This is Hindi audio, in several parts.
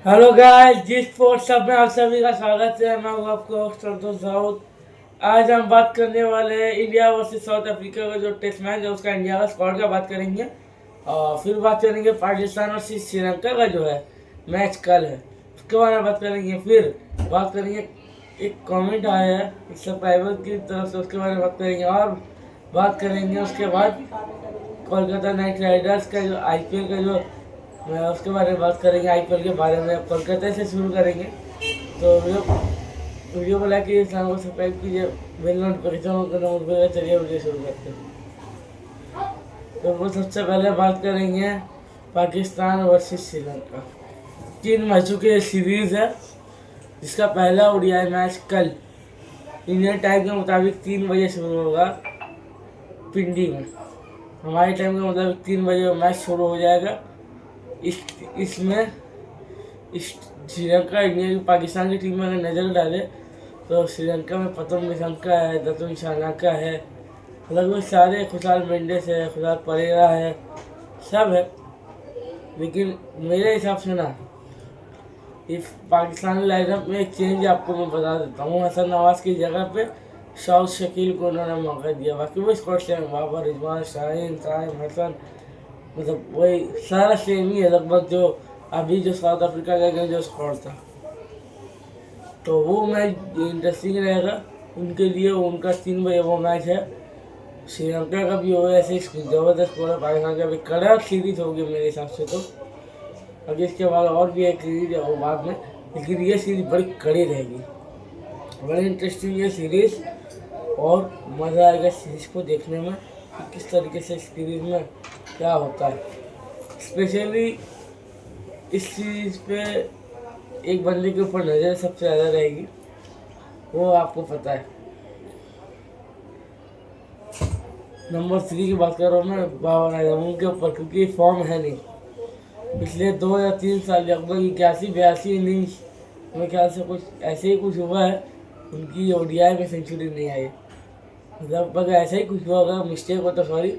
हेलो गाइस, जिस स्पोर्ट्स सब में आप सभी का स्वागत है। मैं हूं आपको होस्ट संतोष साउथ। आज हम बात करने वाले हैं इंडिया वर्सेस साउथ अफ्रीका का जो टेस्ट मैच है उसका, इंडिया का स्क्वाड का बात करेंगे। और फिर बात करेंगे पाकिस्तान वर्सेस श्रीलंका का जो है मैच कल है, उसके बारे में बात करेंगे। फिर बात करेंगे, एक कमेंट आया है एक सब्सक्राइबर की तरफ से, उसके बारे में बात करेंगे। और बात करेंगे उसके बाद कोलकाता नाइट राइडर्स का जो आईपीएल का जो उसके बारे में बात करेंगे। आईपीएल के बारे में कोलकाता से शुरू करेंगे। तो वीडियो को लाइक कीजिए, चैनल को सब्सक्राइब कीजिए, बेल नोटिफिकेशन को नोट करिए। चलिए वीडियो शुरू करते हैं। तो वो सबसे पहले बात करेंगे पाकिस्तान वर्सेस श्रीलंका। 3 मैचों की सीरीज है, जिसका पहला ओडीआई मैच कल इंडियन टाइम के मुताबिक 3 बजे शुरू होगा पिंडी में। हमारे टाइम के मुताबिक 3 बजे मैच शुरू हो जाएगा। इसमें श्रीलंका इंडिया की पाकिस्तान की टीम में अगर नज़र डाले तो श्रीलंका में प्रथम निशंका है, दत्तन शानाका है, लगभग सारे, खुशाल मेंडिस है, खुशाल परेरा है, सब है। लेकिन मेरे हिसाब से ना, इस पाकिस्तानी लाइनअप में एक चेंज आपको मैं बता देता हूँ। हसन नवाज की जगह पे शाउद शकील को उन्होंने मौका दिया। बाकी वो स्कॉट से बाबर, रिजवान, शाहीन, साइम, हसन, मतलब वही सारा सेम ही है लगभग जो अभी जो साउथ अफ्रीका का जो स्क्वाड था। तो वो मैच इंटरेस्टिंग रहेगा उनके लिए। उनका 3 बजे वो मैच है। श्रीलंका का भी हो ऐसे ज़बरदस्त स्कोर है। पाकिस्तान का भी कड़ा सीरीज होगी मेरे हिसाब से। तो अभी इसके बाद और भी एक सीरीज है वो बाद में, लेकिन ये सीरीज बड़ी कड़ी रहेगी, बड़ी इंटरेस्टिंग ये सीरीज। और मज़ा आएगा सीरीज को देखने में कि किस तरीके से सीरीज में क्या होता है। स्पेशली इस सीरीज पे एक बंदे के ऊपर नज़र सबसे ज़्यादा रहेगी, वो आपको पता है। नंबर 3 की बात कर रहा हूँ मैं, बाबर आजम के ऊपर, क्योंकि फॉर्म है नहीं। पिछले 2 या 3 साल लगभग 81-82 इनिंग्स मेरे ख्याल से कुछ ऐसे ही कुछ हुआ है, उनकी ओडीआई में सेंचुरी नहीं आई। लगभग ऐसा ही कुछ हुआ होगा, मिस्टेक हो तो सॉरी,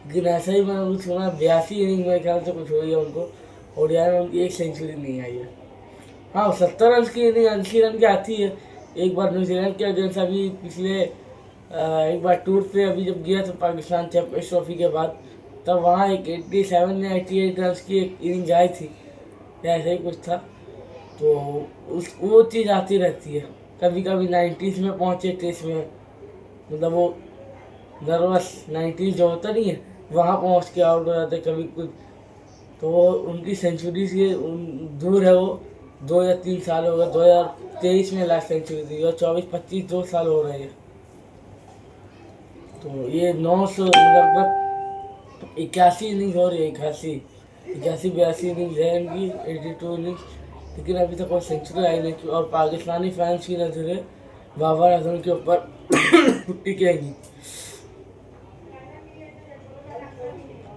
लेकिन ऐसा ही मैंने कुछ सुना। 82 इनिंग मेरे ख्याल से कुछ हुई है उनको, ओडीआई में उनकी एक सेंचुरी नहीं आई है। हाँ, 70 रन की इनिंग, 80 रन की आती है। एक बार न्यूजीलैंड के अगेंस्ट अभी पिछले एक बार टूर पे अभी जब गया था पाकिस्तान चैंपियंस ट्रॉफी के बाद, तब वहाँ एक 87 या 88 रन की एक इनिंग आई थी, ऐसा ही कुछ था। तो वो चीज़ आती रहती है। कभी कभी 90s में पहुँचे टेस्ट में, मतलब वो नर्वस 90s जो होता नहीं है, वहाँ पहुँच के आउट हो जाते कभी कुछ। तो वो उनकी सेंचुरी से दूर है। वो 2 या 3 साल हो गए, 2023 में लास्ट सेंचुरी थी, और 24-25 2 साल हो रहे हैं। तो ये 900 लगभग 81 इनिंग हो रही है, 81-82 इनिंग है इनकी, 82 इनिंग, लेकिन अभी तक कोई सेंचुरी आई नहीं। और पाकिस्तानी फैंस की नजरें बाबर आजम के ऊपर टिकेगी।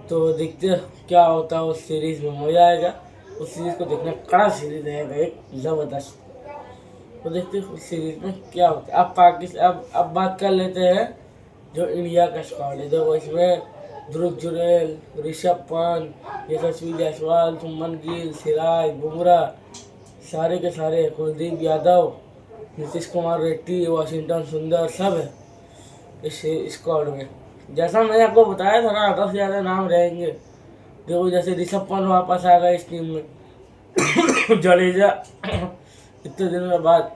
तो देखते हैं क्या होता है उस सीरीज में, मज़ा आएगा उस सीरीज को देखना। कड़ा सीरीज रहेगा एक ज़बरदस्त। तो देखते हैं उस सीरीज में क्या होता है। अब पाकिस्तान, अब बात कर लेते हैं जो इंडिया का स्क्वाड है। देखो इसमें ध्रुव जुरेल, ऋषभ पंत, यशस्वी जायसवाल, सुमन गिल, सिराज, बुमराह, सारे के सारे, कुलदीप यादव, नीतीश कुमार रेड्डी, वाशिंगटन सुंदर, सब है इस स्क्वाड में। जैसा मैंने आपको बताया था ना, 10 से ज़्यादा नाम रहेंगे। देखो जैसे ऋषभ पंत वापस आ गए इस टीम में। जडेजा इतने दिनों के बाद,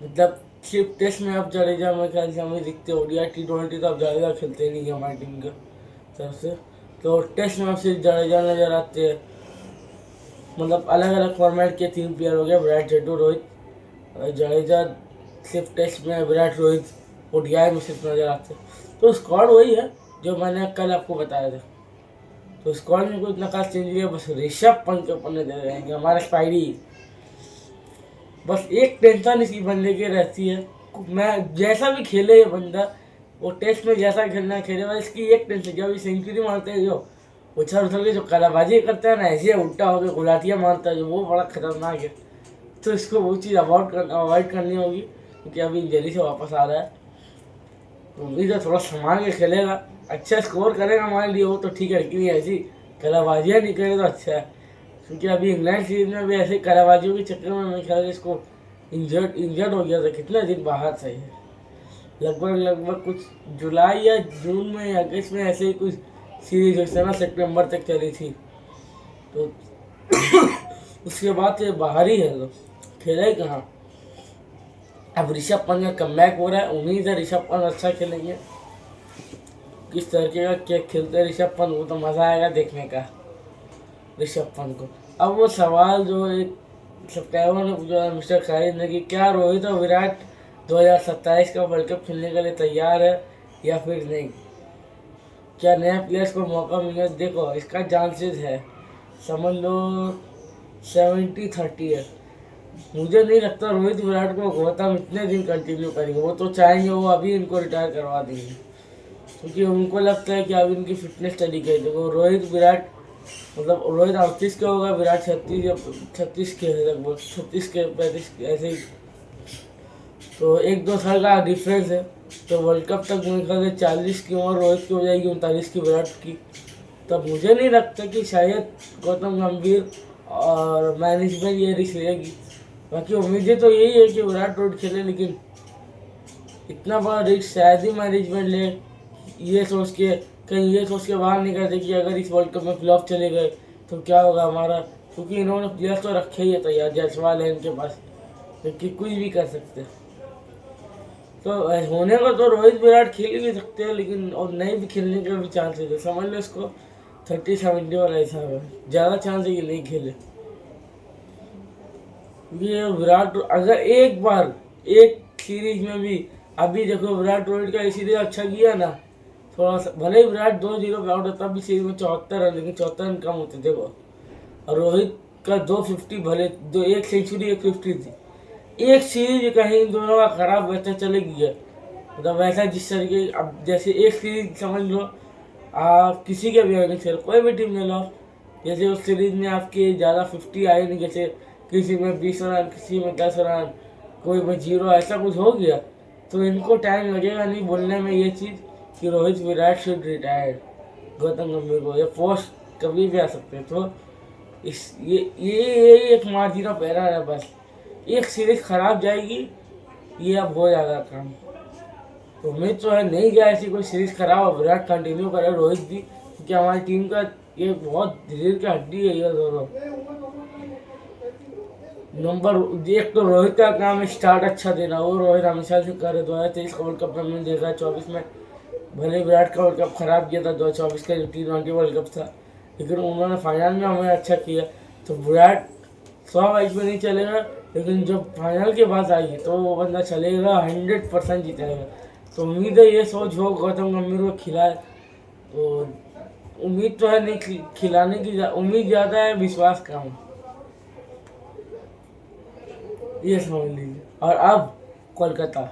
मतलब सिर्फ टेस्ट में अब जडेजा मेरे ख्याल से हमें दिखते हो। ओडीआई T20 तो अब जडेजा खेलते नहीं है हमारी टीम के तरफ से। तो टेस्ट में अब सिर्फ जडेजा नजर आते हैं। मतलब अलग अलग फॉर्मेट के 3 प्लेयर हो गए, विराट, जड्डू, रोहित, जडेजा सिर्फ टेस्ट में, विराट, रोहित ओडीआई में सिर्फ नजर आते हैं। तो स्क्वाड वही है जो मैंने कल आपको बताया था। तो स्क्वाड में कोई इतना खास चेंज नहीं है, बस ऋषभ पंत के ऊपर नजर रहेंगे हमारे स्पाइडी। बस एक टेंशन इसी बंदे की रहती है, मैं जैसा भी खेले ये बंदा, वो टेस्ट में जैसा खेलना है खेले, बस इसकी एक टेंशन, जब ये सेंचुरी मारते हैं, जो उछल उछल के जो कलाबाजी करता है ना, ऐसे उल्टा होकर गुलाटियाँ मारता है जो, वो बड़ा खतरनाक है। तो इसको वो चीज़ अवॉइड करनी होगी, क्योंकि अभी इंजरी से वापस आ रहा है। तो उम्मीद है थोड़ा संभाल के खेलेगा, अच्छा स्कोर करेगा हमारे लिए, वो तो ठीक है, लेकिन ऐसी कलाबाजियाँ नहीं करे तो अच्छा है। क्योंकि अभी इंग्लैंड सीरीज में भी ऐसे कराबाजियों के चक्कर में मेरे ख्याल से इसको इंजर्ड हो गया था, कितना दिन बाहर था ये, लगभग कुछ जुलाई या जून में या अगस्त में ऐसे ही कुछ सीरीज हुई थी ना, सितंबर तक चली थी। तो उसके बाद तो ये बाहर ही है, तो खेला ही कहाँ। अब ऋषभ पंत का कमबैक हो रहा है, उम्मीद है ऋषभ पंत अच्छा खेलेंगे। किस तरीके का क्या खेलते हैं ऋषभ पंत, वो तो मज़ा आएगा देखने का ऋषभ पंत को। अब वो सवाल जो एक सब्सक्राइबर ने पूछा मिस्टर खालिद ने कि क्या रोहित और विराट 2027 का वर्ल्ड कप खेलने के लिए तैयार है या फिर नहीं, क्या नए प्लेयर्स को मौका मिलेगा। देखो इसका चांसेस है, समझ लो 70-30 है। मुझे नहीं लगता रोहित विराट को गौतम इतने दिन कंटिन्यू करेंगे, वो तो चाहेंगे वो अभी इनको रिटायर करवा देंगे, क्योंकि उनको लगता है कि अभी इनकी फिटनेस चली गई। देखो रोहित विराट मतलब रोहित 38 के होगा, विराट 36 के है, लगभग 36 के 35 के ऐसे ही, तो 1-2 साल का डिफरेंस है। तो वर्ल्ड कप तक मेरे ख्याल से 40 की उम्र रोहित की हो जाएगी, 39 की विराट की। तब मुझे नहीं लगता कि शायद गौतम गंभीर और मैनेजमेंट ये रिस्क लेगी। बाकी उम्मीदें तो यही है कि विराट रोहित खेले, लेकिन इतना बड़ा रिस्क शायद ही मैनेजमेंट ले, ये सोच के कहीं ये सोच के बाहर नहीं करते कि अगर इस वर्ल्ड कप में फ्लॉप चले गए तो क्या होगा हमारा, क्योंकि इन्होंने प्लेयर्स तो रखे ही है तैयार, जायसवाल है इनके पास, क्योंकि कुछ भी कर सकते। तो होने को तो रोहित विराट खेल ही सकते हैं, लेकिन और नहीं भी खेलने के भी चांसेस है, समझ लो इसको 30-70 वाला हिसाब है, ज़्यादा चांस है कि नहीं खेले। ये विराट अगर एक बार एक सीरीज में भी, अभी देखो विराट रोहित का सीरीज अच्छा किया ना, थोड़ा सा भले ही विराट 2-0 पे आउट होता, तब भी सीरीज में 74 रन, लेकिन 74 रन कम होते देखो। और रोहित का 250 भले दो, एक सेंचुरी 150 थी, एक सीरीज कहीं दोनों का खराब वैसा चले गया, मतलब वैसा जिस तरीके अब जैसे एक सीरीज समझ लो आप किसी के भी अगेंस्ट खेल कोई भी टीम ले लो, जैसे उस सीरीज में आपके ज़्यादा 50 आए नहीं, जैसे किसी में 20 रन, किसी में 10 रन, कोई में 0, ऐसा कुछ हो गया, तो इनको टाइम लगेगा नहीं बोलने में ये चीज़ कि रोहित विराट शुड रिटायर गौतम गंभीर को, ये पोस्ट कभी भी आ सकते हैं। तो इस ये एक मार्जिन ऑफ एरर है बस, एक सीरीज खराब जाएगी, ये अब हो जाएगा काम। तो उम्मीद तो है नहीं जाए ऐसी कोई सीरीज खराब और विराट कंटिन्यू करे, रोहित भी, क्योंकि हमारी टीम का ये बहुत रीढ़ की हड्डी है ये दोनों। नंबर एक तो रोहित का काम है स्टार्ट अच्छा देना, वो रोहित हमेशा से करे। 2023 का वर्ल्ड कप में हमने देखा, 24 में भले विराट का वर्ल्ड कप खराब किया था, 2024 का जो T20 वर्ल्ड कप था, लेकिन उन्होंने फाइनल में हमें अच्छा किया। तो विराट 100 मैच में नहीं चलेगा, लेकिन जब फाइनल की बात आएगी तो वो बंदा चलेगा, 100% जीतेगा। तो उम्मीद है ये सोच हो गौतम गंभीर को खिलाए, तो उम्मीद तो है नहीं खिलाने की, उम्मीद ज़्यादा है विश्वास कम, ये समझ लीजिए। और अब कोलकाता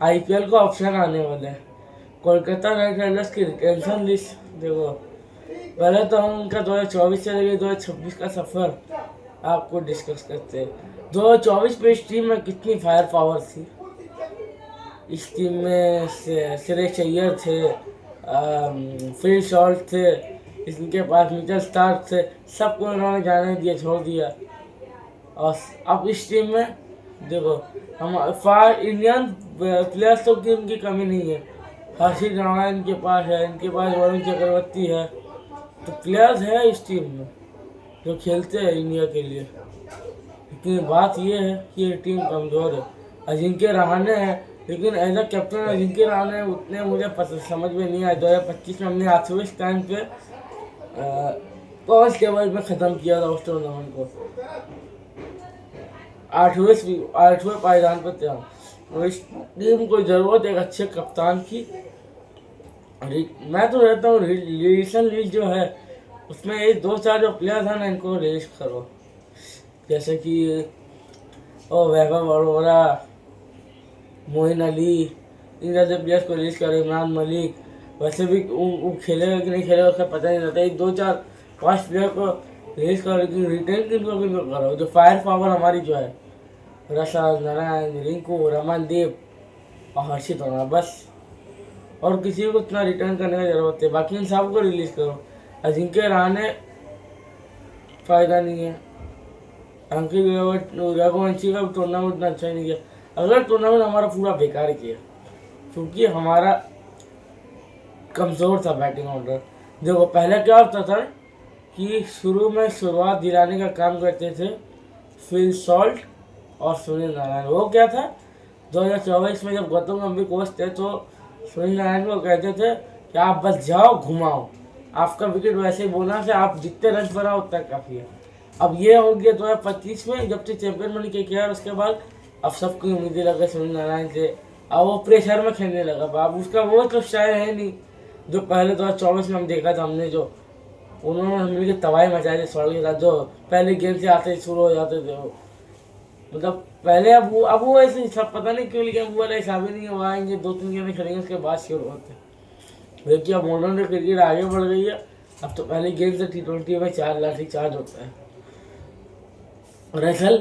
IPL का ऑप्शन आने वाला है, कोलकाता नाइट राइडर्स की रिटेंशन लिस्ट देखो। पहले तो हम उनका 2024 से लेकर 2026 का सफ़र आपको डिस्कस करते हैं। 2024 में इस टीम में कितनी फायर पावर थी। इस टीम में श्रेयस अय्यर थे, फिल शॉर्ट थे, इनके पास मिचेल स्टार्क थे, सबको इन्होंने जाने दिया, छोड़ दिया। और अब इस टीम में देखो हम फार इंडियन प्लेयर्स तो की उनकी कमी नहीं है, हर्षित राणा इनके पास है, इनके पास वरुण चक्रवर्ती है, तो प्लेयर्स है इस टीम में जो खेलते हैं इंडिया के लिए। लेकिन बात ये है कि ये टीम कमज़ोर है। अजिंक्य रहाणे है, लेकिन as a captain Ajinkya Rahane उतने मुझे समझ में नहीं आया। 2025 में हमने 8वें स्थान पे पॉइंट्स टेबल में ख़त्म किया था उस टूर्नामेंट को, 8वें पायदान पर थे। तो इस टीम को ज़रूरत है एक अच्छे कप्तान की। मैं तो रहता हूँ रिलेशन लीग जो है उसमें ये 2-4 जो प्लेयर्स हैं ना, इनको रिलीज करो, जैसे कि वैभव अरोड़ा, मोइन अली, इन जैसे प्लेयर्स को रिलीज करो, इमरान मलिक। वैसे भी वो खेलेगा कि नहीं खेलेगा उसका पता नहीं रहता, 1-2-4-5 प्लेयर को रिलीज करो, लेकिन रिटेन किनको करो, जो फायर पावर हमारी जो है, रसल, नारायण, रिंकू, रमनदीप और हर्षित राणा, बस। और किसी को उतना रिटर्न करने की ज़रूरत है, बाकी इन सबको रिलीज़ करो। अजिंक्य रहाणे फ़ायदा नहीं है। अंकित रघुवंशी का टूर्नामेंट उतना अच्छा नहीं किया। अगला टूर्नामेंट हमारा पूरा बेकार किया क्योंकि हमारा कमज़ोर था बैटिंग ऑर्डर। देखो पहले क्या होता था कि शुरू में शुरुआत दिलाने का काम करते थे फिल सॉल्ट और सुनील नारायण। वो क्या था 2024 में जब गौतम गंभीर कोच थे तो सुनील नारायण को कहते थे कि आप बस जाओ घुमाओ, आपका विकेट वैसे ही बोलना से आप जितने रन बनाओ उतना काफ़ी है। अब ये हो गया 2025 में जब से चैंपियन बन के किया उसके बाद अब सबकी उम्मीदें लगे सुनील नारायण से। अब वो प्रेशर में खेलने लगा। अब उसका वो तो शायद है नहीं जो पहले 2024 में हम देखा था। हमने जो उन्होंने मिल के तबाही मचाई थी सॉल्ट के साथ, जो पहले गेम से आते ही शुरू हो जाते थे वो, मतलब पहले अब वो ऐसे सब पता नहीं क्यों, लेकिन वो वाला हिसाब ही नहीं, वो आएंगे 2-3 गेम खेलेंगे उसके बाद शुरू होते हैं। देखिए अब मॉडर्न क्रिकेट आगे बढ़ गई है। अब तो पहले गेम से T20 में 4 लाठी चार्ज होता है। और रसल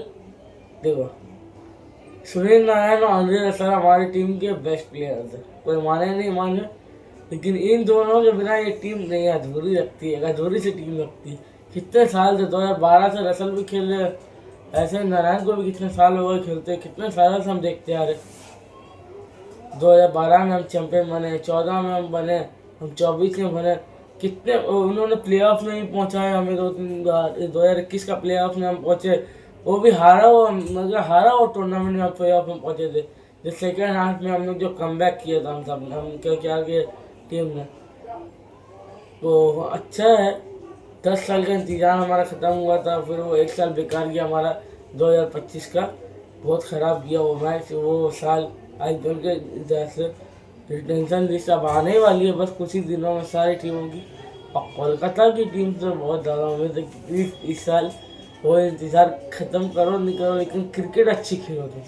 देखो सुनील नारायण और आंद्रे रसल हमारी टीम के बेस्ट प्लेयर थे, कोई माने नहीं माने, लेकिन इन दोनों के बिना ये टीम नहीं अधूरी लगती है, अधूरी सी टीम लगती है। कितने साल से 2012 से रसल भी खेल रहे, ऐसे नारायण को भी कितने साल हो गए खेलते, कितने साल से हम देखते आ रहे। 2012 में हम चैंपियन बने, 14 में हम बने, हम 24 में बने, कितने उन्होंने प्लेऑफ में भी पहुंचाया हमें 2-3 बार। 2021 का प्लेऑफ में हम पहुंचे, वो भी हारा हुआ, मतलब हारा हुआ टूर्नामेंट में हम प्लेऑफ में पहुंचे थे। जो सेकेंड हाफ में हमने जो कमबैक किया था हम क्या किया टीम ने, तो अच्छा है। 10 साल का इंतजार हमारा ख़त्म हुआ था, फिर वो 1 साल बेकार गया हमारा 2025 का, बहुत ख़राब गया वो मैच, वो साल। IPL के जैसे टेंशन लिस्ट अब आने वाली है बस कुछ ही दिनों में सारी टीमों की, और कोलकाता की टीम से बहुत ज़्यादा उम्मीद है कि इस साल वो इंतज़ार ख़त्म करो नहीं करो, लेकिन क्रिकेट अच्छी खेलो। तो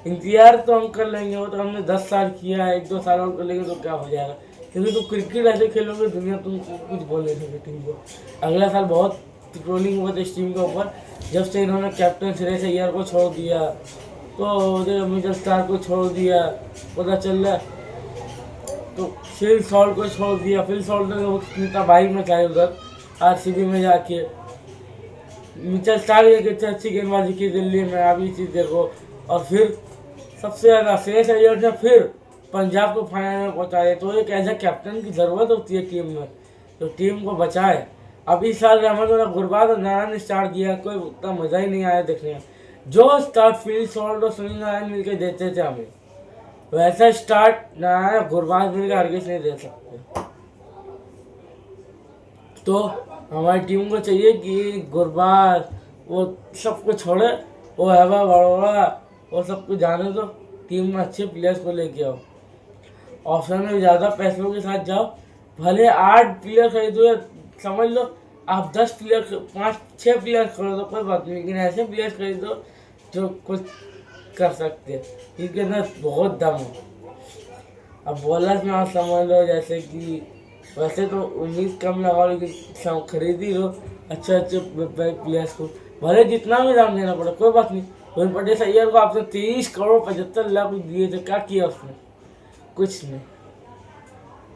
इंतजार तो हम कर लेंगे, वो तो हमने 10 साल किया है, 1-2 साल और कर लेंगे तो क्या हो जाएगा, क्योंकि तुम क्रिकेट ऐसे खेलोगे दुनिया तुम कुछ बोल नहीं सकते टीम को। अगला साल बहुत ट्रोलिंग हुआ था इस टीम के ऊपर जब से इन्होंने कैप्टन श्रेयस अय्यर को छोड़ दिया, तो मिचेल स्टार्क को छोड़ दिया, पता चल रहा है, तो फिल सॉल्ट को छोड़ दिया। फिल सॉल्ट ने वो कितनी तबाही में चाहे उधर RCB में जाके। मिचेल स्टार्क एक अच्छी गेंदबाजी की दिल्ली में, आप ये चीज़ देखो। और फिर सबसे ज़्यादा श्रेयस अय्यर ने फिर पंजाब को फाइनल में पहुंचा दिया। तो एक ऐसा कैप्टन की ज़रूरत होती है टीम में तो टीम को बचाए। अब इस साल रहमत गुरबाज और नारायण स्टार्ट दिया, कोई उतना मज़ा ही नहीं आया देखने में। जो स्टार्ट फिल सॉल्ट और सुनील नारायण मिलकर देते थे हमें, वैसा स्टार्ट नारायण गुरबाज मिलकर हरगिज़ नहीं दे सकते। तो हमारी टीम को चाहिए कि गुरबाज वो सबको छोड़े, वो हैवा बड़ोड़ा वो सबको जाने दो, टीम में अच्छे प्लेयर्स को लेके आओ, ऑप्शन में ज़्यादा पैसों के साथ जाओ। भले 8 प्लेयर खरीदो या समझ लो आप 10 प्लेयर 5-6 प्लेयर खरीदो कोई बात नहीं, लेकिन ऐसे प्लेयर खरीदो जो कुछ कर सकते हैं, इनके अंदर बहुत दम है। अब बॉलर्स में आप समझ लो जैसे कि वैसे तो उम्मीद कम लगाओ, लेकिन खरीद ही लो अच्छे प्लेयर्स को, भले जितना भी दाम देना पड़े कोई बात नहीं। रोहित पटेल अय्यर को आपने 23 करोड़ 75 लाख दिए थे, क्या किया उसने? कुछ नहीं।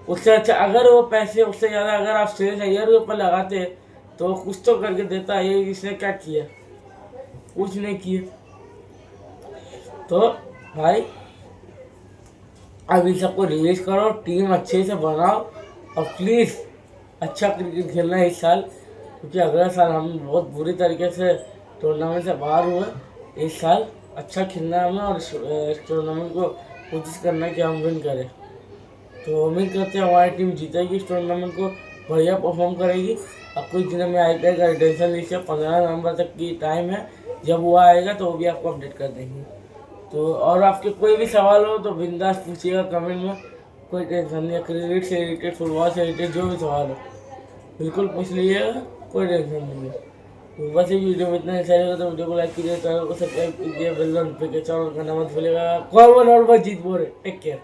उससे अच्छा अगर वो पैसे उससे ज़्यादा अगर आप श्रेयस अय्यर के ऊपर लगाते तो कुछ तो करके देता। ये इसने क्या किया? कुछ नहीं किया। तो भाई अब इन सबको रिलीज करो, टीम अच्छे से बनाओ और प्लीज़ अच्छा क्रिकेट खेलना है इस साल, क्योंकि अगला साल हम बहुत बुरी तरीके से टूर्नामेंट से बाहर हुए। इस साल अच्छा खेलना है हमें और इस टूर्नामेंट को कोशिश करना है कि हम विन करें। तो उम्मीद करते हैं हमारी टीम जीतेगी इस टूर्नामेंट को, बढ़िया परफॉर्म करेगी। अब कुछ दिनों में IPL का रिटेंशन लिस्ट है, 15 नवंबर तक की टाइम है, जब वो आएगा तो वो भी आपको अपडेट कर देंगे। तो और आपके कोई भी सवाल हो तो बिंदास पूछिएगा कमेंट में, कोई टेंशन नहीं है। क्रिकेट से रिलेटेड, फुटबॉल से रिलेटेड जो भी सवाल हो बिल्कुल पूछ लीजिएगा, कोई टेंशन नहीं है। तो बस ये वीडियो में इतना अच्छा लगा तो वीडियो को लाइक कीजिए, चैनल को सब्सक्राइब कीजिए, बेल नोटिफिकेशन ऑन करना मत भूलिएगा। कौन और जीत बोले, टेक केयर।